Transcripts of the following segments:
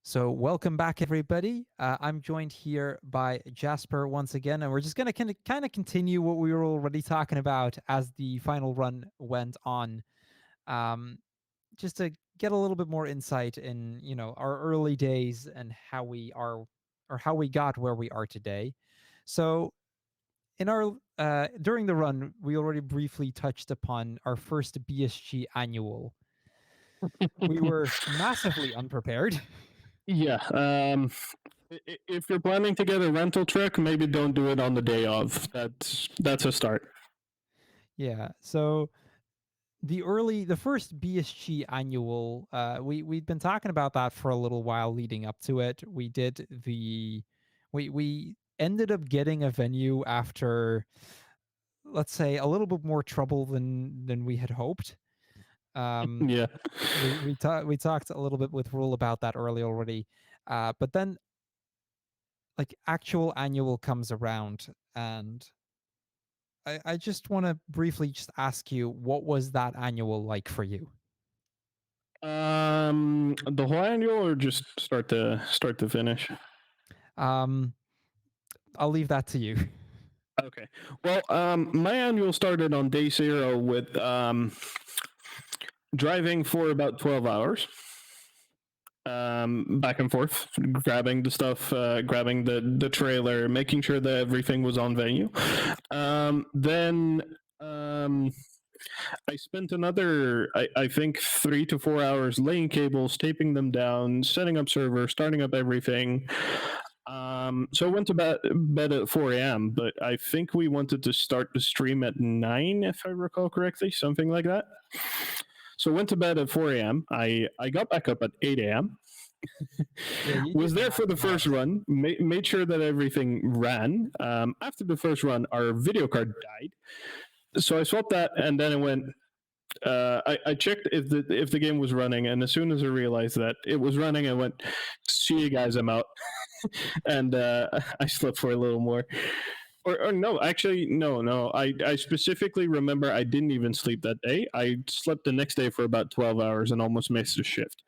So, welcome back, everybody. I'm joined here by Jasper once again, and we're just going to kind of continue what we were already talking about as the final run went on, um, just to get a little bit more insight in our early days and how we are or how we got where we are today. So, in our during the run, we already briefly touched upon our first BSG annual. We were massively unprepared. Yeah. If you're planning to get a rental truck, maybe don't do it on the day of. That's a start. Yeah. So the first BSG annual, we'd been talking about that for a little while leading up to it. We ended up getting a venue after, let's say, a little bit more trouble than we had hoped. Um, Yeah. we talked a little bit with Rule about that early already, but then like actual annual comes around, and I just want to briefly just ask you, what was that annual like for you? The whole annual or just start to finish. Um, I'll leave that to you. Okay. Well, my annual started on day zero with driving for about 12 hours. Back and forth, grabbing the stuff, grabbing the trailer, making sure that everything was on venue. Then I spent another, I think, 3 to 4 hours laying cables, taping them down, setting up servers, starting up everything. So I went to bed at 4 a.m., but I think we wanted to start the stream at 9, if I recall correctly, something like that. So I went to bed at 4 a.m. I got back up at 8 a.m. Yeah, you Was did there not for the first run, made sure that everything ran. After the first run, our video card died. So I swapped that, and then I went. I checked if the game was running, and as soon as I realized that it was running, I went, "See you guys, I'm out," and I slept for a little more. Or no, actually, no. I specifically remember I didn't even sleep that day. I slept the next day for about 12 hours and almost missed a shift.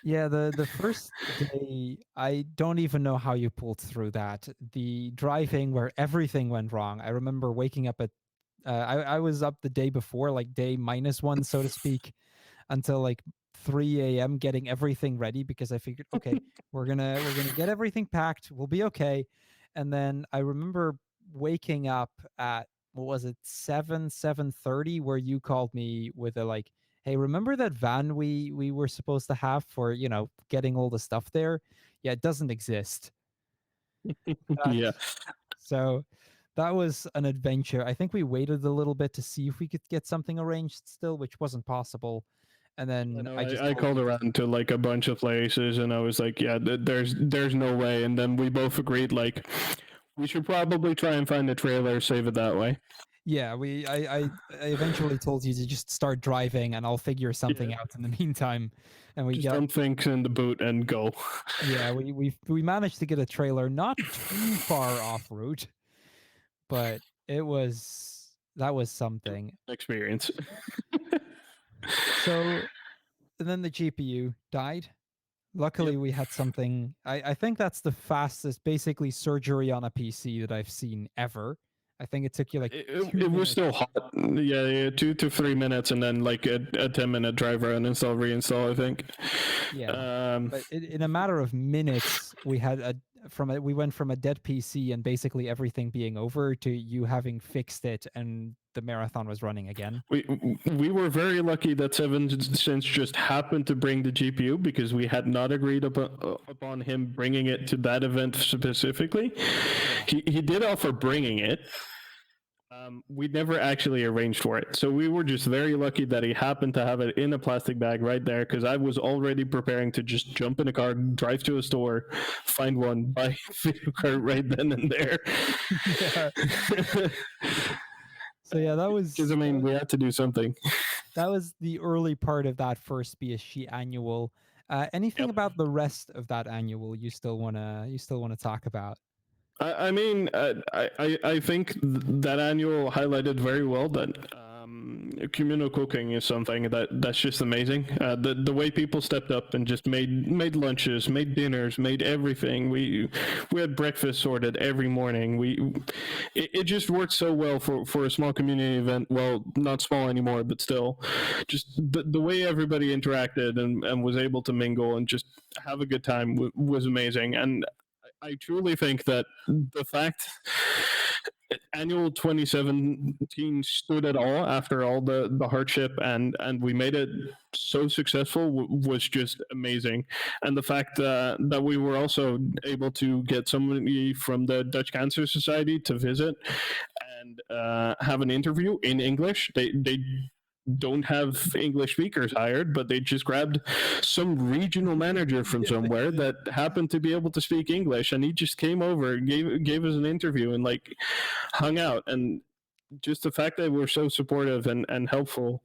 Yeah, the first day, I don't even know how you pulled through that. The driving where everything went wrong. I remember waking up at I was up the day before, like day -1, so to speak, until like 3 a.m. getting everything ready because I figured, okay, we're gonna get everything packed, we'll be okay. And then I remember waking up at, what was it, 7:30, where you called me with a like, hey, remember that van we were supposed to have for getting all the stuff there? Yeah, it doesn't exist. Uh, Yeah. so that was an adventure. I think we waited a little bit to see if we could get something arranged still, which wasn't possible. And I then know. I just I told called you to, around to like a bunch of places, and I was like, "Yeah, there's no way." And then we both agreed, like, we should probably try and find a trailer, save it that way. yeah, I eventually told you to just start driving and I'll figure Yeah, something out in the meantime. And we just got, dump things in the boot and go. yeah, we managed to get a trailer not too far off route, but that was something. Experience. So, and then the GPU died. Yep. Luckily, we had something. I think that's the fastest, basically, surgery on a PC that I've seen ever. I think it took you like two It was minutes. still hot. Yeah, 2 to 3 minutes, and then like a 10-minute drive around, install, reinstall. I think. Yeah, Um, but in a matter of minutes, we went from a dead PC and basically everything being over to you having fixed it and the marathon was running again. we were very lucky that Seven Sense just happened to bring the GPU because we had not agreed upon him bringing it to that event specifically. Yeah. He did offer bringing it. We never actually arranged for it, so we were just very lucky that he happened to have it in a plastic bag right there. Because I was already preparing to just jump in a car, drive to a store, find one, buy a video card right then and there. Yeah. So yeah, Because I mean, we had to do something. that was the early part of that first BSG annual. Anything Yep. about the rest of that annual you still wanna talk about? I mean, I think that annual highlighted very well that communal cooking is something that's just amazing. The way people stepped up and just made lunches, made dinners, made everything. We had breakfast sorted every morning. It just worked so well for a small community event. Well, not small anymore, but still, just the way everybody interacted and was able to mingle and just have a good time was amazing. And I truly think that the fact annual 2017 stood at all after all the hardship and we made it so successful was just amazing. And the fact that we were also able to get somebody from the Dutch Cancer Society to visit and have an interview in English. They don't have English speakers hired, but they just grabbed some regional manager from somewhere that happened to be able to speak English, and he just came over, gave us an interview, and like hung out. And just the fact that they were so supportive and helpful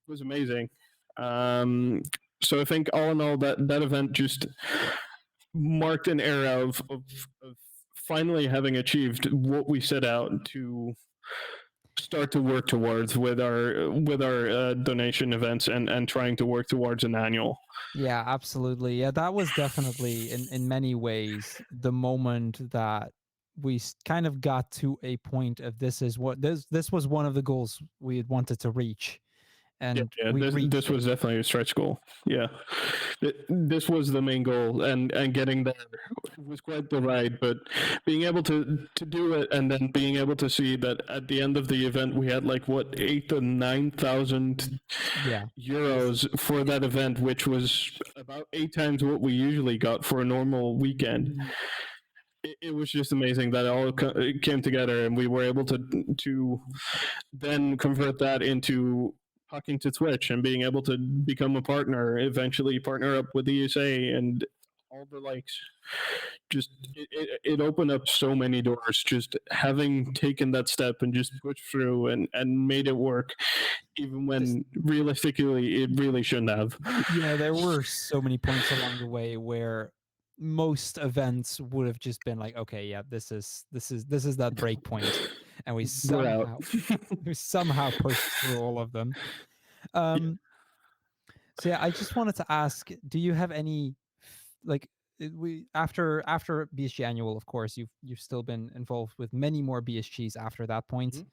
was amazing. So I think all in all, that event just marked an era of finally having achieved what we set out to start to work towards with our donation events and trying to work towards an annual. Yeah, absolutely. Yeah, that was definitely in many ways the moment that we kind of got to a point of this was one of the goals we had wanted to reach, Yeah, and yeah. we This reached it. was definitely a stretch goal. Yeah, this was the main goal, and getting there was quite the ride. But being able to do it, and then being able to see that at the end of the event, we had like what 8,000 to 9,000 Yeah, euros for that event, which was about 8 times what we usually got for a normal weekend. It was just amazing that it all came together, and we were able to then convert that into talking to Twitch and being able to become a partner, eventually partner up with ESA and all the likes. Just it opened up so many doors. Just having taken that step and just pushed through and made it work, even when realistically it really shouldn't have. yeah, there were so many points along the way where most events would have just been like, okay, yeah, this is that break point, and we We're out. somehow pushed through all of them. Um, so yeah, I just wanted to ask, do you have any like we after BSG Annual, of course, you've still been involved with many more BSGs after that point.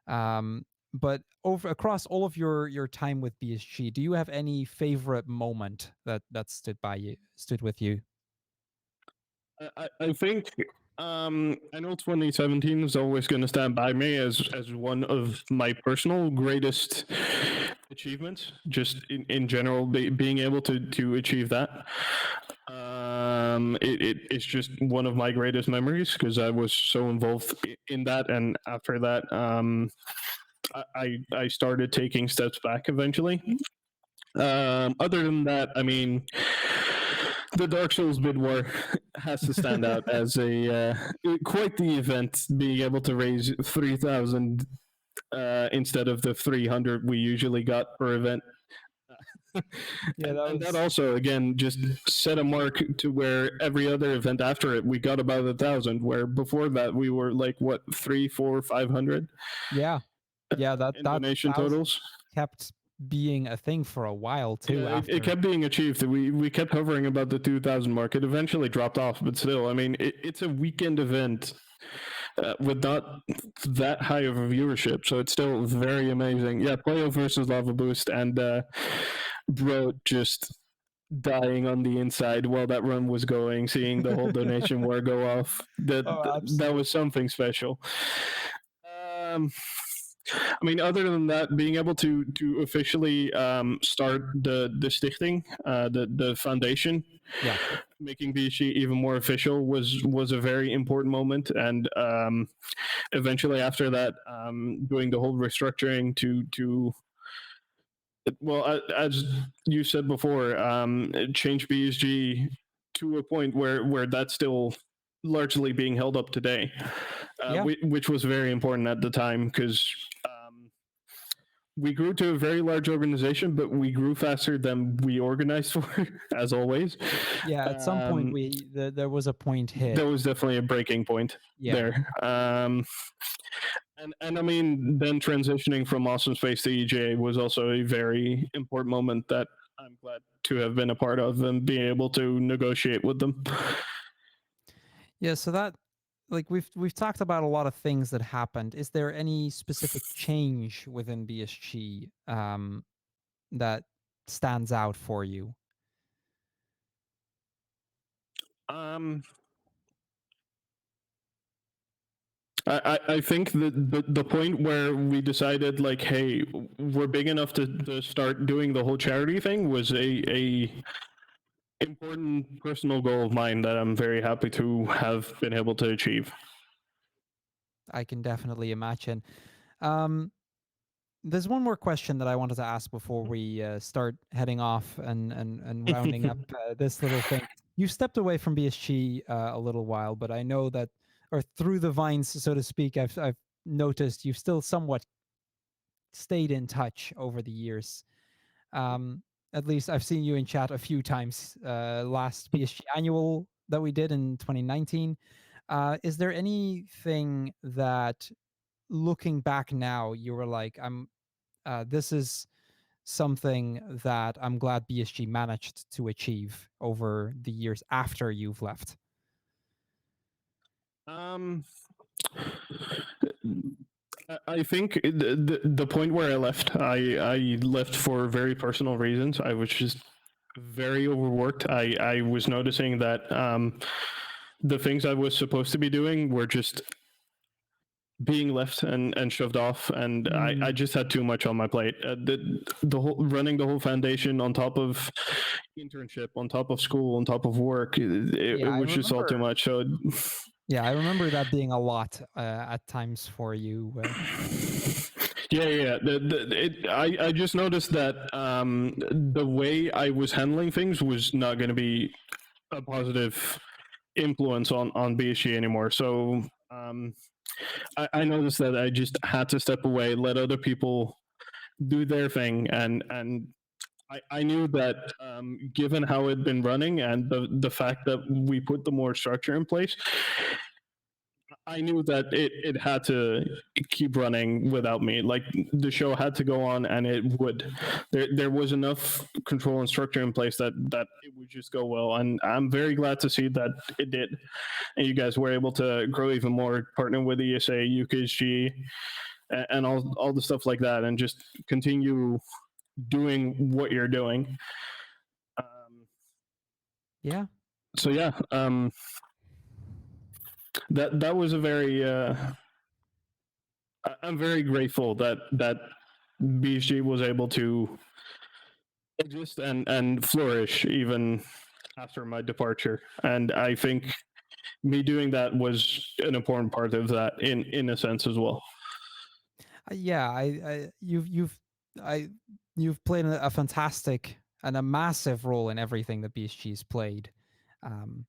But over across all of your time with BSG, do you have any favorite moment that stood with you? I think I know 2017 is always going to stand by me as one of my personal greatest achievements, just in general, being able to achieve that. It's just one of my greatest memories because I was so involved in that, and after that, I started taking steps back eventually. Other than that, I mean, the Dark Souls bid war has to stand out as a quite the event. Being able to raise 3,000 instead of the 300 we usually got per event. Yeah, and that also again just set a mark to where every other event after it we got about 1,000, where before that we were like what 3, 4, 500 yeah, that in that donation totals. kept being a thing for a while too. Yeah, After it kept being achieved. We kept hovering about the 2,000 mark. It eventually dropped off, but still, I mean, it's a weekend event with not that high of a viewership, so it's still very amazing. Yeah, Playo versus Lava Boost and Bro just dying on the inside while that run was going, seeing the whole donation war go off. That was something special. I mean, other than that, being able to officially start the stichting, the foundation, yeah, making BSG even more official was a very important moment. And eventually, after that, doing the whole restructuring to well, as you said before, change BSG to a point where that's still largely being held up today, yeah, which was very important at the time because we grew to a very large organization, but we grew faster than we organized for, as always. yeah. At some point, there was a point hit. There was definitely a breaking point Yeah, there. and I mean, then transitioning from Awesome Space to EJ was also a very important moment that I'm glad to have been a part of and being able to negotiate with them. Yeah, so that like we've talked about a lot of things that happened. Is there any specific change within BSG that stands out for you? Um, I think that the point where we decided like, hey, we're big enough to start doing the whole charity thing was a important personal goal of mine that I'm very happy to have been able to achieve. I can definitely imagine. Um, there's one more question that I wanted to ask before we start heading off and rounding up this little thing. You stepped away from BSG a little while, but I know that, or through the vines, so to speak, I've noticed you've still somewhat stayed in touch over the years. Um, at least I've seen you in chat a few times. Last BSG Annual that we did in 2019. Is there anything that, looking back now, you were like, this is something that I'm glad BSG managed to achieve over the years after you've left? Um, I think the point where I left, I left for very personal reasons. I was just very overworked. I was noticing that the things I was supposed to be doing were just being left and shoved off, and I Mm, just had too much on my plate. The whole running the whole foundation on top of internship, on top of school, on top of work, it yeah, I was just all too remember. much. So Yeah, I remember that being a lot at times for you. yeah. I just noticed that the way I was handling things was not going to be a positive influence on BSG anymore. So I noticed that I just had to step away, let other people do their thing, and I knew that given how it'd been running and the fact that we put the more structure in place, I knew that it had to keep running without me. Like the show had to go on, and it would. There was enough control and structure in place that it would just go well, and I'm very glad to see that it did. And you guys were able to grow even more, partner with ESA, UKSG, and all the stuff like that, and just continue doing what you're doing. Yeah, So yeah, that was a very. I'm very grateful that BSG was able to exist and flourish even after my departure, and I think me doing that was an important part of that in a sense as well. yeah. I you've played a fantastic and a massive role in everything that BSG's played. Um,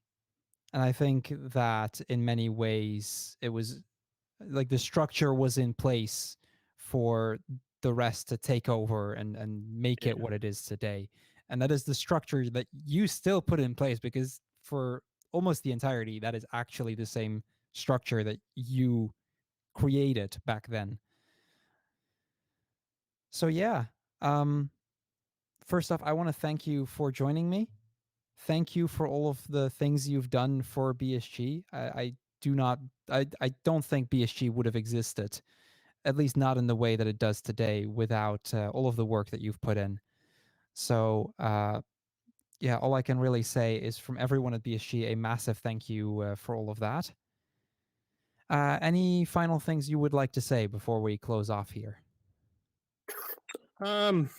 and I think that in many ways it was like the structure was in place for the rest to take over and make it Yeah. what it is today. And that is the structure that you still put in place, because for almost the entirety, that is actually the same structure that you created back then. So yeah, um, first off, I want to thank you for joining me. Thank you for all of the things you've done for BSG. I do not, I don't think BSG would have existed, at least not in the way that it does today, without all of the work that you've put in. So, yeah, all I can really say is from everyone at BSG, a massive thank you for all of that. Any final things you would like to say before we close off here? Um,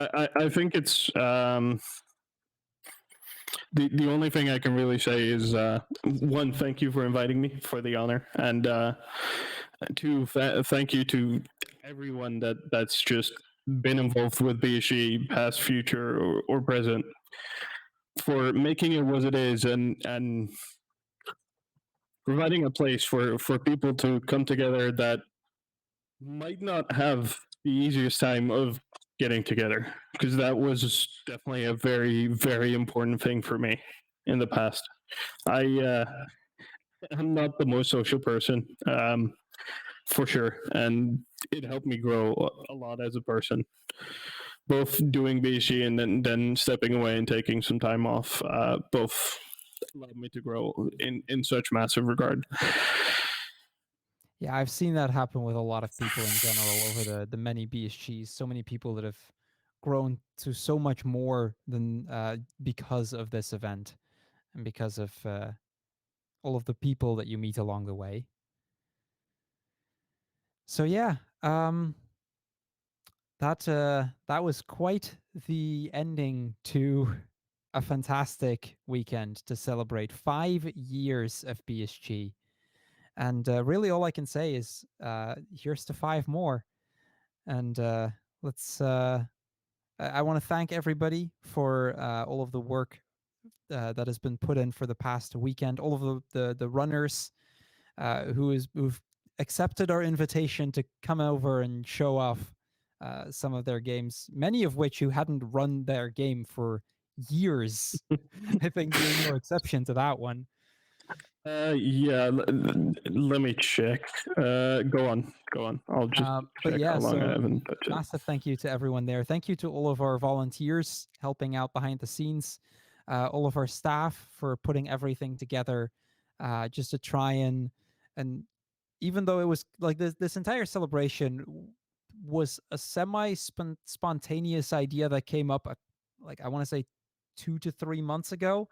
I think it's the only thing I can really say is one, thank you for inviting me for the honor, and two, thank you to everyone that's just been involved with BSG, past, future, or present, for making it what it is and providing a place for people to come together that might not have the easiest time of getting together, because that was definitely a very important thing for me in the past. I I'm not the most social person, for sure, and it helped me grow a lot as a person. Both doing BSG and then stepping away and taking some time off, both allowed me to grow in such massive regard. Yeah, I've seen that happen with a lot of people in general over the many BSGs. So many people that have grown to so much more than because of this event and because of all of the people that you meet along the way. So yeah, that was quite the ending to a fantastic weekend to celebrate 5 years of BSG. And really, all I can say is here's to 5 more. And let's. I want to thank everybody for all of the work that has been put in for the past weekend. All of the runners who've accepted our invitation to come over and show off some of their games. Many of which who hadn't run their game for years. I think you're no exception to that one. Yeah, let me check. Go on, go on. I'll just But check how yeah, long I so haven't touched it. massive thank you to everyone there. Thank you to all of our volunteers helping out behind the scenes, all of our staff for putting everything together, just to try and even though it was like this entire celebration was a semi spontaneous idea that came up like I want to say 2 to 3 months ago,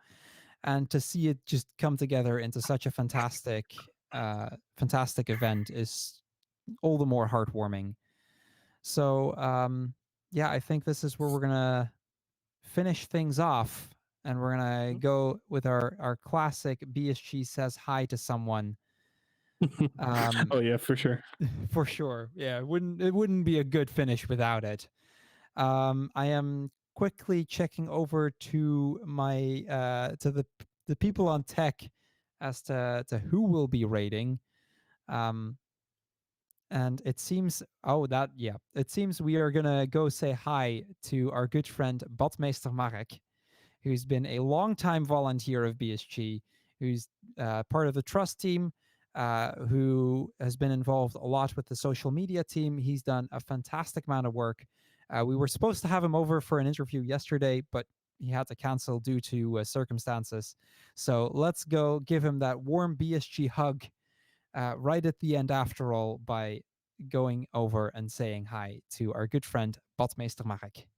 and to see it just come together into such a fantastic event is all the more heartwarming. So yeah, I think this is where we're gonna finish things off, and we're gonna go with our classic BSG says hi to someone. Oh yeah, for sure. For sure, yeah, it wouldn't be a good finish without it. I am quickly checking over to my to the people on tech as to who will be rating. Um, and it seems it seems we are gonna go say hi to our good friend Badmeester Marek, who's been a longtime volunteer of BSG, who's part of the trust team, who has been involved a lot with the social media team. He's done a fantastic amount of work. We were supposed to have him over for an interview yesterday, but he had to cancel due to circumstances. So let's go give him that warm BSG hug right at the end, after all, by going over and saying hi to our good friend Badmeester Marek.